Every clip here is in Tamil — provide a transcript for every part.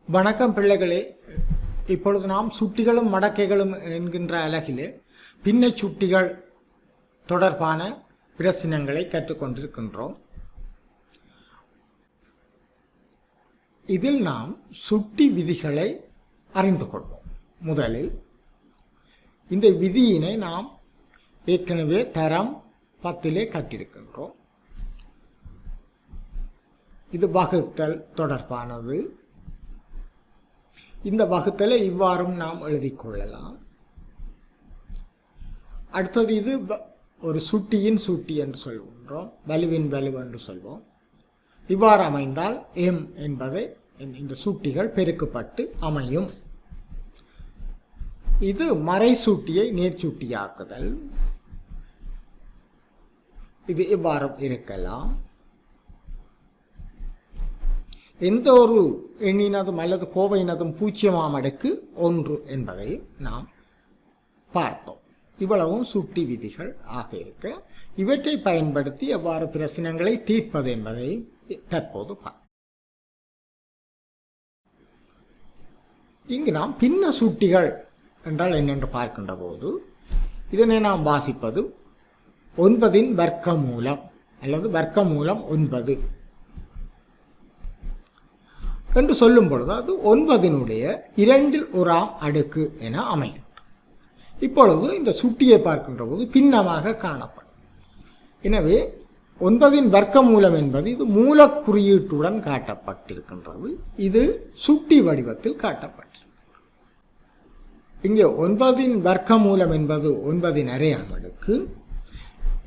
வணக்கம் பிள்ளைகளே. இப்பொழுது நாம் சுட்டிகளும் மடக்கைகளும் என்கின்ற அலகிலே பின்ன சுட்டிகள் தொடர்பான பிரச்சனைகளை கற்றுக்கொண்டிருக்கின்றோம். இதில் நாம் சுட்டி விதிகளை அறிந்து கொள்வோம். முதலில் இந்த விதியினை நாம் ஏற்கனவே தரம் 10 கற்றிருக்கின்றோம். இது வகுத்தல் தொடர்பானது. இந்த வகுத்தலை இவ்வாறும் நாம் எழுதிக் கொள்ளலாம். அடுத்தது இது ஒரு சுட்டியின் சுட்டி என்று சொல்கின்றோம், வலுவின் வலு என்று சொல்வோம். இவ்வாறு அமைந்தால் எம் என்பதை இந்த சுட்டிகள் பெருக்கப்பட்டு அமையும். இது மறை சுட்டியை நேர்ச்சுட்டியாக்குதல். இது இவ்வாறு இருக்கலாம். எந்த ஒரு எண்ணினதும் அல்லது கோவையினதும் 0ஆம் அடுக்கு 1 என்பதை நாம் பார்த்தோம். இவ்வளவும் சுட்டி விதிகள் ஆக இருக்க இவற்றை பயன்படுத்தி எவ்வாறு பிரச்சனைகளை தீர்ப்பது என்பதை தற்போது பார்ப்போம். இங்கு நாம் பின்ன சுட்டிகள் என்றால் என்னென்று பார்க்கின்ற போது இதனை நாம் வாசிப்பது 9 வர்க்கமூலம் அல்லது வர்க்கமூலம் 9 என்று சொல்லும் பொழுது அது 9 2/1 அடுக்கு என அமைகின்றது. இப்பொழுது இந்த சுட்டியை பார்க்கின்ற போது பின்னமாக காணப்படும். எனவே 9 வர்க்கமூலம் என்பது இது மூல குறியீட்டுடன் காட்டப்பட்டிருக்கின்றது. இது சுட்டி வடிவத்தில் காட்டப்பட்டிருக்கிறது. இங்கே 9 வர்க்கமூலம் என்பது 9 அடுக்கு.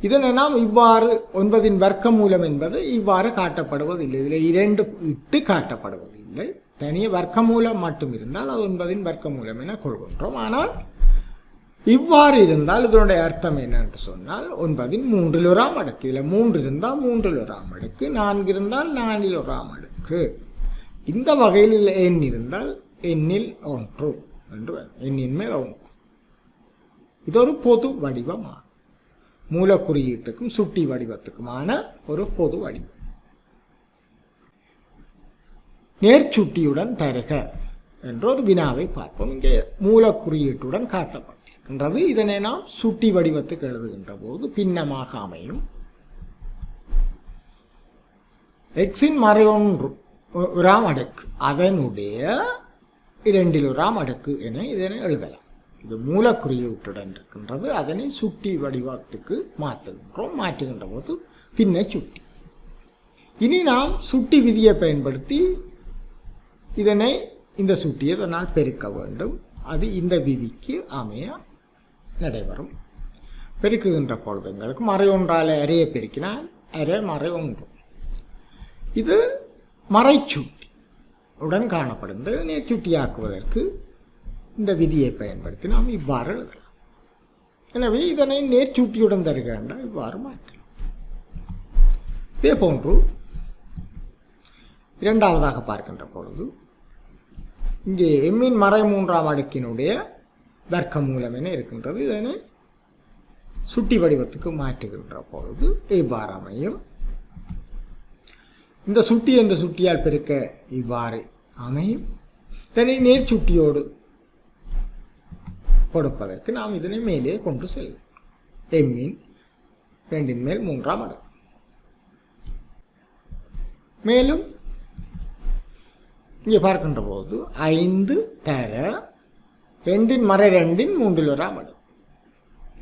இதனை நாம் இவ்வாறு 9 வர்க்கமூலம் என்பது இவ்வாறு காட்டப்படுவதில்லை. இதில் 2 இட்டு காட்டப்படுவதில்லை. தனிய வர்க்கமூலம் மட்டும் இருந்தால் அது 9 வர்க்கமூலம் என கொள்கின்றோம். ஆனால் இவ்வாறு இருந்தால் இதனுடைய அர்த்தம் என்னென்று சொன்னால் 9 3/1 அடுக்கு. இதில் 3 இருந்தால் 3/1 அடுக்கு, 4 இருந்தால் 4/1 அடுக்கு. இந்த வகையில் எண் இருந்தால் எண்ணில் 1 என்று எண்ணின் மேல் 1. இது ஒரு பொது வடிவமாகும். மூல குறியீட்டுக்கும் சுட்டி வடிவத்துக்குமான ஒரு பொது வடிவம். நேர்ச்சுட்டியுடன் தருக என்ற ஒரு வினாவை பார்ப்போம். இங்கே மூல குறியீட்டுடன் காட்டப்பட்டிருக்கின்றது. இதனை நாம் சுட்டி வடிவத்துக்கு எழுதுகின்ற போது பின்னமாக அமையும். எக்ஸின் மறை 1 அடுக்கு அதனுடைய 2/1 அடுக்கு என இதனை எழுதலாம். இது மூல குறியீட்டுடன் இருக்கின்றது. அதனை சுட்டி வடிவத்துக்கு மாற்றுகின்றோம். மாற்றுகின்ற போது பின்ன சுட்டி. இனி நாம் சுட்டி விதியை பயன்படுத்தி இதனை இந்த சுட்டியை இதனால் பெருக்க வேண்டும். அது இந்த விதிக்கு அமைய நடைபெறும். பெருக்குகின்ற பொழுது எங்களுக்கு மறை 1 அரையை பெருக்கினால் அரை மறை 1. இது மறைச்சுட்டி உடன் காணப்படுகின்றது. நேர்ச்சுட்டியாக்குவதற்கு இந்த விதியை பயன்படுத்தி நாம் இவ்வாறு எழுதலாம். எனவே இதனை நேர்ச்சுட்டியுடன் தருகின்ற இவ்வாறு மாற்றலாம். இதே போன்று இரண்டாவதாக பார்க்கின்ற பொழுது இங்கே எம்மின் மறை 3ஆம் அடுக்கினுடைய வர்க்கமூலம் என இருக்கின்றது. இதனை சுட்டி வடிவத்துக்கு மாற்றுகின்ற பொழுது இவ்வாறு அமையும். இந்த சுட்டியால் பெருக்க இவ்வாறு அமையும். இதனை நேர்ச்சுட்டியோடு கொடுப்பதற்கு நாம் இதனை மேலே கொண்டு செல்வோம். எம்மின் 2 மேல் 3ஆம் அடுக்கு. மேலும் இங்கே பார்க்கின்ற போது 5 தர 2 மறை 2 3/1 அடுக்கு.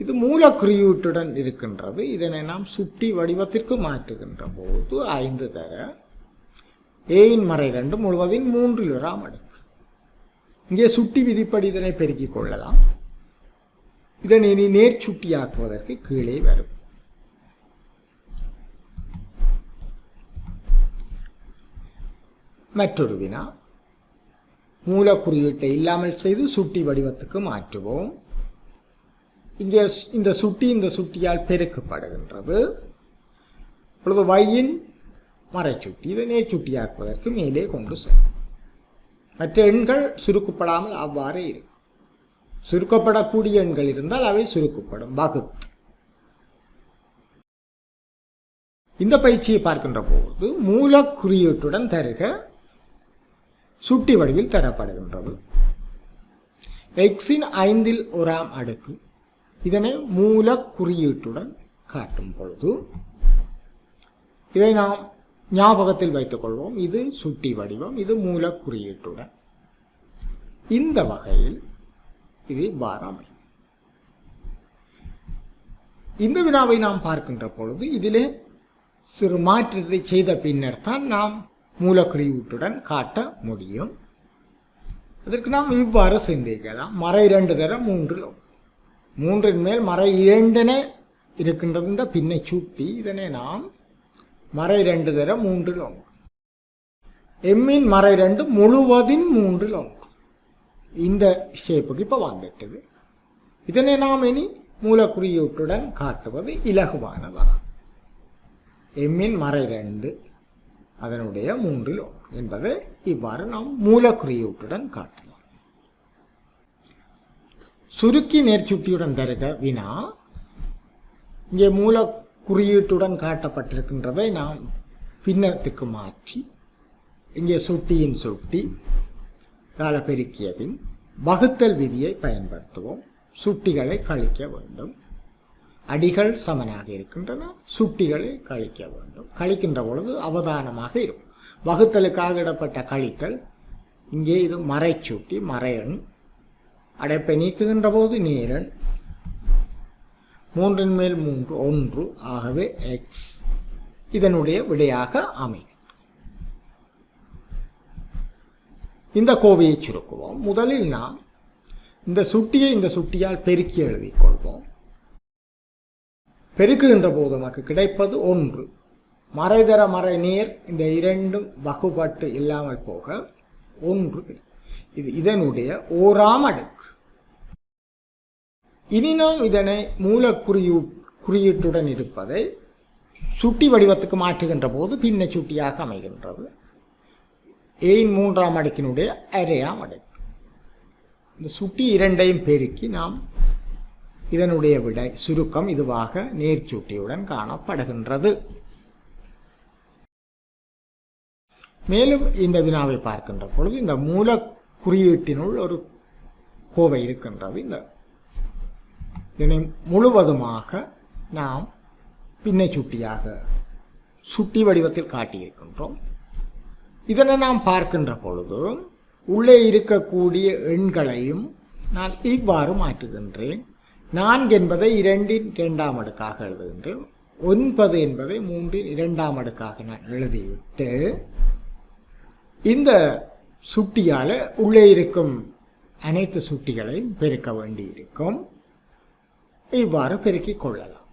இது மூல குறியீட்டுடன் இருக்கின்றது. இதனை நாம் சுட்டி வடிவத்திற்கு மாற்றுகின்ற போது 5 தர ஏயின் மறை 2 முழுவதின் 3/1 அடுக்கு. இங்கே சுட்டி விதிப்படி இதனை பெருக்கிக் கொள்ளலாம். இதனை இனி நேர்ச்சுட்டியாக்குவதற்கு கீழே வரும். மற்றொரு வினா. மூல குறியீட்டை இல்லாமல் செய்து சுட்டி வடிவத்துக்கு மாற்றுவோம். இங்கே இந்த சுட்டியால் பெருக்கப்படுகின்றது. இப்பொழுது வையின் மறைச்சுட்டி இதை நேர்ச்சுட்டியாக்குவதற்கு மேலே கொண்டு செல்லும். மற்ற எண்கள் சுருக்கப்படாமல் அவ்வாறே இருக்கும். சுருக்கப்படக்கூடிய எண்கள் இருந்தால் அவை சுருக்கப்படும். வகுத்து இந்த பயிற்சியை பார்க்கின்ற போது மூல குறியீட்டுடன் தருக சுட்டி வடிவில் தரப்படுகின்றது. எக்ஸின் 1/5 அடுக்கு இதனை மூல குறியீட்டுடன் காட்டும் பொழுது இதை நாம் ஞாபகத்தில் வைத்துக் கொள்வோம். இது சுட்டி வடிவம், இது மூல குறியீட்டுடன். இந்த வகையில் இது இவ்வாறு அமையும். இந்த வினாவை நாம் பார்க்கின்ற பொழுது இதிலே சிறு மாற்றத்தை செய்த பின்னர் தான் நாம் மூலக்குறியீட்டுடன் காட்ட முடியும். அதற்கு நாம் இவ்வாறு சிந்திக்கலாம். மறை 2 தர 3 3 மேல் மறை 2 இருக்கின்றது இந்த பின்னை சுட்டி. இதனை நாம் மறை 2 தர 3 எம்மின் மறை 2 முழுவதின் 3 இந்த ஷேப்புக்கு இப்போ வந்துட்டது. இதனை நாம் இனி மூலக்குறியீட்டுடன் காட்டுவது இலகுவானதான். எம்மின் மறை 2 அதனுடைய 3 என்பதை இவ்வாறு நாம் மூலக்குறியீட்டுடன் காட்டலாம். சுருக்கி நேர்ச்சுட்டியுடன் தருக வினா. இங்கே மூலக்குறியீட்டுடன் காட்டப்பட்டிருக்கின்றதை நாம் பின்னத்துக்கு மாற்றி இங்கே சுட்டியின் சுட்டி கால பெருக்கிய பின் வகுத்தல் விதியை பயன்படுத்துவோம். சுட்டிகளை கழிக்க வேண்டும். அடிகள் சமனாக இருக்கின்றன, சுட்டிகளை கழிக்க வேண்டும். கழிக்கின்ற பொழுது அவதானமாக இருக்கும். வகுத்தலுக்காக இடப்பட்ட கழித்தல் இங்கே இது மறைச்சுட்டி மறையன். அடைப்பை நீக்குகின்ற போது நேரன். 3 மேல் 3 1 ஆகவே எக்ஸ் இதனுடைய விடையாக அமையும். இந்த கோவையை சுருக்குவோம். முதலில் நாம் இந்த சுட்டியை இந்த சுட்டியால் பெருக்கி எழுதிக் கொள்வோம். பெருக்குகின்ற போது நமக்கு கிடைப்பது 1. மறைதர மறை நேர் இந்த 2 வகுபட்டு இல்லாமல் போக 1 கிடைக்கும். இது இதனுடைய 1ஆம் அடுக்கு. இனி நாம் இதனை மூலக்குறியீட்டுடன் இருப்பதை சுட்டி வடிவத்துக்கு மாற்றுகின்ற போது பின்ன சுட்டியாக அமைகின்றது. ஏயின் 3ஆம் அடுக்கினுடைய அரையாம் அடுக்கு. இந்த சுட்டி 2ஐயும் பெருக்கி நாம் இதனுடைய விடை சுருக்கம் இதுவாக நேர்ச்சுட்டியுடன் காணப்படுகின்றது. மேலும் இந்த வினாவை பார்க்கின்ற பொழுது இந்த மூல குறியீட்டினுள் ஒரு கோவை இருக்கின்றது. இதனை முழுவதுமாக நாம் பின்னை சுட்டியாக சுட்டி வடிவத்தில் காட்டியிருக்கின்றோம். இதனை நாம் பார்க்கின்ற பொழுது உள்ளே இருக்கக்கூடிய எண்களையும் நான் இவ்வாறு மாற்றுகின்றேன். 4 என்பதை 2இன் 2ஆம் அடுக்காக எழுதுகின்றேன். 9 என்பதை 3இன் 2ஆம் அடுக்காக நான் எழுதிவிட்டு இந்த சுட்டியால் உள்ளே இருக்கும் அனைத்து சுட்டிகளையும் பெருக்க வேண்டியிருக்கும். இவ்வாறு பெருக்கிக் கொள்ளலாம்.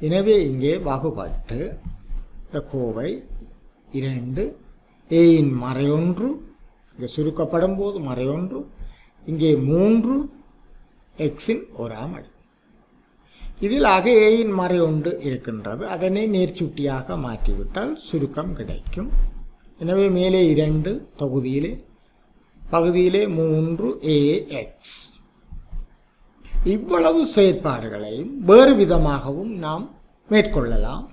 எனவே இங்கே வகுபட்டு இந்த கோவை 2 ஏயின் மறை 1 இங்கே சுருக்கப்படும் போது மறை 1 இங்கே 3 எக்ஸின் 1ஆம் அடுக்கு. இதில் ஆக ஏயின் மறை 1 இருக்கின்றது. அதனை நேர்ச்சுட்டியாக மாற்றிவிட்டால் சுருக்கம் கிடைக்கும். எனவே மேலே 2 தொகுதியிலே பகுதியிலே 3 AX. இவ்வளவு செயற்பாடுகளையும் வேறு விதமாகவும் நாம் மேற்கொள்ளலாம்.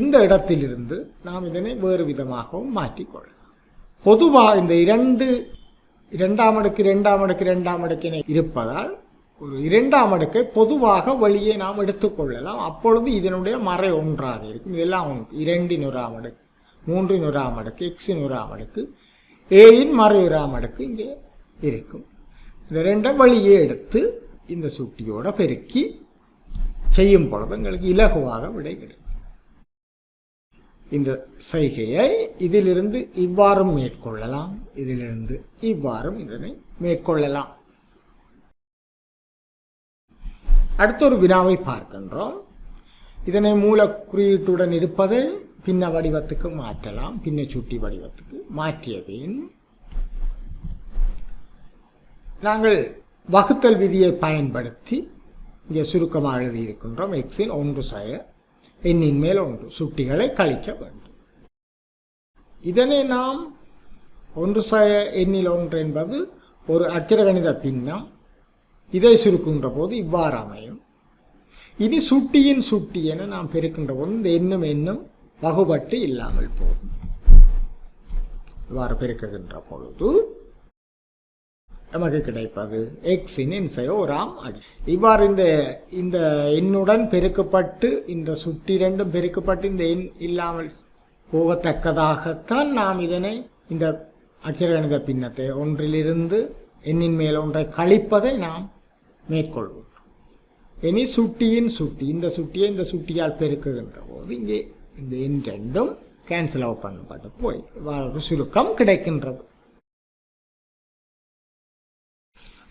இந்த இடத்திலிருந்து நாம் இதனை வேறு விதமாகவும் மாற்றிக்கொள்ளலாம். பொதுவாக இந்த 2ஆம் அடுக்கு 2ஆம் அடுக்கு 2ஆம் அடுக்கினை இருப்பதால் ஒரு 2ஆம் அடுக்கை பொதுவாக வெளியே நாம் எடுத்துக்கொள்ளலாம். அப்பொழுது இதனுடைய மறை 1ஆக இருக்கும். இதெல்லாம் 2இன் 1ஆம் அடுக்கு 3இன் 1ஆம் அடுக்கு எக்ஸின் 1ஆம் அடுக்கு ஏயின் மறை 1ஆம் அடுக்கு இங்கே இருக்கும். இந்த 2 வெளியே எடுத்து இந்த சுட்டியோட பெருக்கி செய்யும் பொழுது எங்களுக்கு இலகுவாக விடை கிடைக்கும். இந்த செய்கையை இதிலிருந்து இவ்வாறும் மேற்கொள்ளலாம், இதிலிருந்து இவ்வாறும் இதனை மேற்கொள்ளலாம். அடுத்த ஒரு வினாவை பார்க்கின்றோம். இதனை மூல குறியீட்டுடன் இருப்பதை பின்ன வடிவத்துக்கு மாற்றலாம். பின்ன சுட்டி வடிவத்துக்கு மாற்றிய பின் நாங்கள் வகுத்தல் விதியை பயன்படுத்தி இங்கே சுருக்கமாக எழுதியிருக்கின்றோம். எக்ஸின் 1 சய எண்ணின் மேல் 1 சுட்டிகளை கழிக்க வேண்டும். இதனை நாம் 1 சய எண்ணில் 1 என்பது ஒரு அட்சரகணித பின்னம். இதை சுருக்குகின்ற போது இவ்வாறு அமையும். இனி சுட்டியின் சுட்டி என நாம் பெருக்கின்ற போது இந்த எண்ணும் வகுபட்டு இல்லாமல் போகும். இவ்வாறு பெருக்குகின்ற பொழுது நமக்கு கிடைப்பது எக்ஸின் எண்சையோராம் அடி. இவ்வாறு இந்த எண்ணுடன் பெருக்கப்பட்டு இந்த சுட்டி ரெண்டும் பெருக்கப்பட்டு இந்த எண் இல்லாமல் போகத்தக்கதாகத்தான் நாம் இதனை இந்த அட்சரகணித பின்னத்தை ஒன்றிலிருந்து எண்ணின் மேல் ஒன்றை கழிப்பதை நாம் மேற்கொள்வோம். இனி சுட்டியின் சுட்டி இந்த சுட்டியை இந்த சுட்டியால் பெருக்குகின்ற போது இங்கே இந்த எண் ரெண்டும் கேன்சல் அவுட் பண்ணப்பட்டு போய் ஒரு சுருக்கம் கிடைக்கின்றது.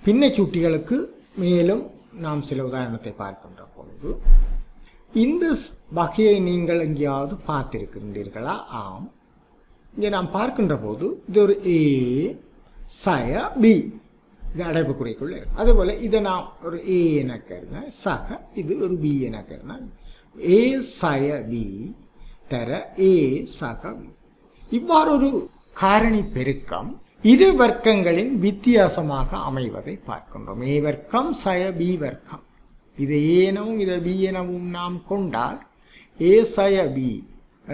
பின்னை சுட்டிகளுக்கு மேலும் நாம் சில உதாரணத்தை பார்க்கின்ற பொழுது இந்த வகையை நீங்கள் எங்கேயாவது பார்த்திருக்கின்றீர்களா? ஆம். இங்கே நாம் பார்க்கின்ற போது இது ஒரு ஏ சய பி, இது அடைப்புக்குறிக்குள்ள இருக்கு. அதேபோல் இதை நாம் ஒரு ஏ என கருங்க, சக இது ஒரு பி என கருங்க, ஏ சய பி தர ஏ சக பி. இவ்வாறு ஒரு காரணி பெருக்கம் இரு வர்க்கங்களின் வித்தியாசமாக அமைவதை பார்க்கின்றோம். ஏ வர்க்கம் சய பி வர்க்கம், இதை ஏ எனவும் இதை பி எனவும் நாம் கொண்டால் ஏ சய பி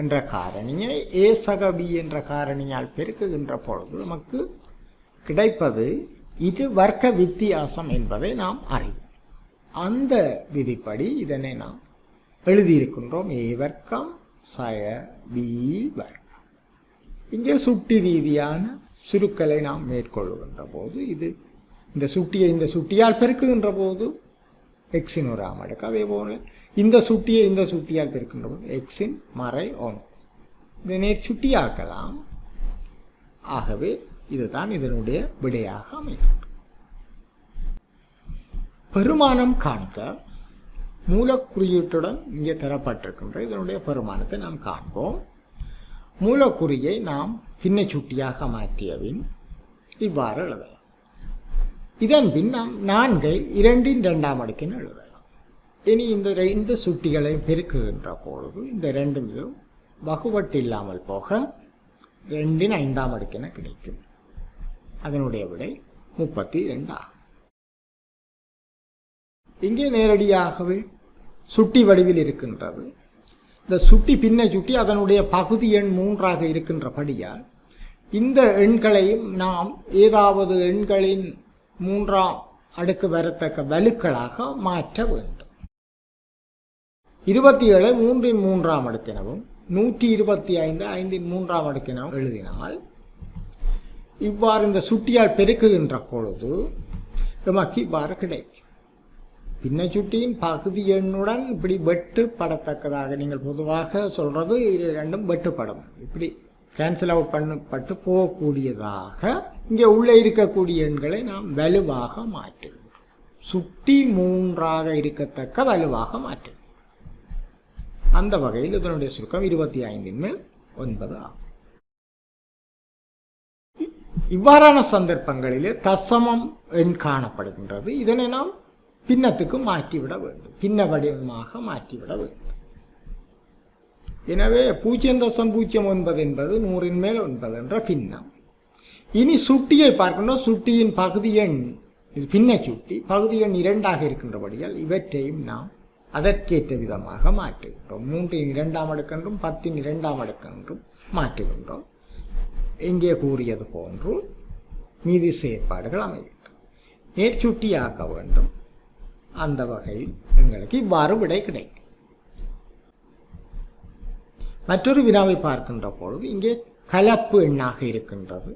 என்ற காரணியை ஏ சக பி என்ற காரணியால் பெருக்குகின்ற பொழுது நமக்கு கிடைப்பது இது வர்க்க வித்தியாசம் என்பதை நாம் அறிவோம். அந்த விதிப்படி இதனை நாம் எழுதியிருக்கின்றோம். ஏ வர்க்கம் சய பி வர்க்கம். இங்கே சுட்டி ரீதியான சுருக்கலை நாம் மேற்கொள்ளுகின்ற போது இது இந்த சுட்டியை இந்த சுட்டியால் பெருக்குகின்ற போது எக்ஸின் ஒரு அடுக்கு, அதே போல இந்த சுட்டியை இந்த சுட்டியால் பெருக்கின்ற போது எக்ஸின் மறை 1 இதை நேர் சுட்டியாக்கலாம். ஆகவே இதுதான் இதனுடைய விடையாக அமைகிறது. பெருமானம் காண்க மூலக்குறியீட்டுடன் இங்கே தரப்பட்டிருக்கின்ற இதனுடைய பெருமானத்தை நாம் காண்போம். மூலக்குறியை நாம் பின்னை சுட்டியாக மாற்றியபின் இவ்வாறு எழுதலாம். இதன் பின் நாம் 4ஐ 2ன் 2ஆம் அடுக்கின் எழுதலாம். இனி இந்த 2 சுட்டிகளை பெருக்குகின்ற பொழுது இந்த 2 வகுவட்டு இல்லாமல் போக 2ன் 5ஆம் அடுக்கின கிடைக்கும். அதனுடைய விடை 32 ஆகும். இங்கே நேரடியாகவே சுட்டி வடிவில் இருக்கின்றது. இந்த சுட்டி பின்னை சுட்டி அதனுடைய பகுதி எண் 3ஆக இருக்கின்றபடியால் இந்த எண்களையும் நாம் ஏதாவது எண்களின் 3ஆம் அடுக்கு வரத்தக்க வலுக்களாக மாற்ற வேண்டும். 27 3ன் 3ஆம் அடுக்கெனவும் 125 5ன் 3ஆம் அடுக்கெனவும் எழுதினால் இவ்வாறு இந்த சுட்டியால் பெருக்குகின்ற பொழுது நமக்கு இவ்வாறு கிடைக்கும். பின்னை சுட்டியின் பகுதி எண்ணுடன் இப்படி வெட்டுப்படத்தக்கதாக நீங்கள் பொதுவாக சொல்றது இது ரெண்டும் வெட்டுப்படும், இப்படி கேன்சல் அவுட் பண்ணப்பட்டு போகக்கூடியதாக இங்கே உள்ளே இருக்கக்கூடிய எண்களை நாம் வலுவாக மாற்றுகிறோம். சுட்டி 3ஆக இருக்கத்தக்க வலுவாக மாற்றுகிறோம். அந்த வகையில் இதனுடைய சுருக்கம் 25ன் மேல் 9 ஆகும். இவ்வாறான சந்தர்ப்பங்களிலே தசமம் எண் காணப்படுகின்றது. இதனை நாம் பின்னத்துக்கு மாற்றிவிட வேண்டும், பின்ன வடிவமாக மாற்றிவிட வேண்டும். எனவே 0.09 என்பது 100ன் மேல் 9 என்ற பின்னம். இனி சுட்டியை பார்க்கணும். சுட்டியின் பகுதி எண் இது பின்னை சுட்டி பகுதி எண் 2ஆக இருக்கின்றபடியால் இவற்றையும் நாம் அதற்கேற்ற விதமாக மாற்றுகின்றோம். 3ன் 2ஆம் அடுக்கென்றும் 10ன் 2ஆம் அடுக்கென்றும் மாற்றுகின்றோம். இங்கே கூறியது போன்று மீதி செயற்பாடுகள் அமைகின்றன. நேர்ச்சுட்டியாக்க வேண்டும். அந்த வகையில் எங்களுக்கு இவ்வாறு விடை கிடைக்கும். மற்றொரு வினாவை பார்க்கின்ற பொழுது இங்கே கலப்பு எண்ணாக இருக்கின்றது.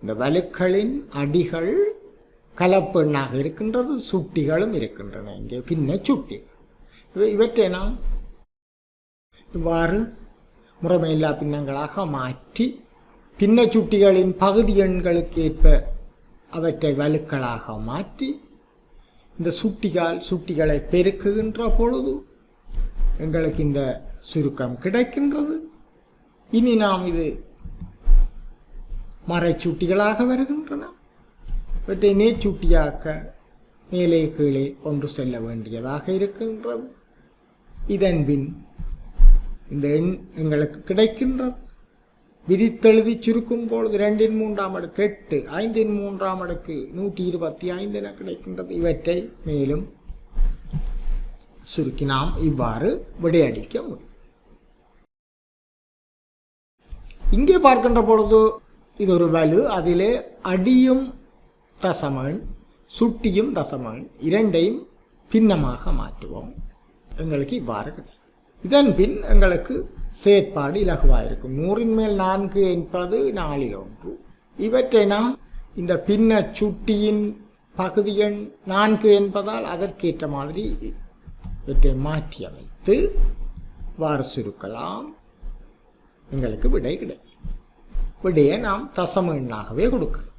இந்த வலுக்களின் அடிகள் கலப்பு எண்ணாக இருக்கின்றது, சுட்டிகளும் இருக்கின்றன. இங்கே பின்ன சுட்டி இவற்றை நாம் இவ்வாறு முறைமையில்லா பின்னங்களாக மாற்றி பின்ன சுட்டிகளின் பகுதி எண்களுக்கு ஏற்ப அவற்றை வலுக்களாக மாற்றி இந்த சுட்டிகளை பெருக்குகின்ற பொழுது எங்களுக்கு இந்த சுருக்கம் கிடைக்கின்றது. இனி நாம் இது மறைச்சுட்டிகளாக வருகின்றன. இவற்றை நேர்ச்சுட்டியாக்க மேலே கீழே கொண்டு செல்ல வேண்டியதாக இருக்கின்றது. இதன் பின் இந்த எண் எங்களுக்கு கிடைக்கின்றது. விரித்தெழுதி சுருக்கும் பொழுது 2ன் 3ஆம் அடுக்கு 8, 5ன் 3ஆம் அடுக்கு 125 என கிடைக்கின்றது. இவற்றை மேலும் சுருக்கி நாம் இவ்வாறு விடையடிக்க முடியும். இங்கே பார்க்கின்ற பொழுது இது ஒரு வலு, அதிலே அடியும் தசமன் சுட்டியும் தசமன் இரண்டையும் பின்னமாக மாற்றுவோம். எங்களுக்கு இவ்வாறு கிடைக்கும். இதன் பின் எங்களுக்கு செயற்பாடு இலகுவாக இருக்கும். 100 மேல் 4 என்பது 4 1. இவற்றை நாம் இந்த பின்ன சுட்டியின் பகுதி எண் 4 என்பதால் அதற்கேற்ற மாதிரி இவற்றை மாற்றி அமைத்து வாறு சுருக்கலாம். எங்களுக்கு விடை கிடைக்கும். விடையை நாம் தசம எண்ணாகவே கொடுக்கலாம்.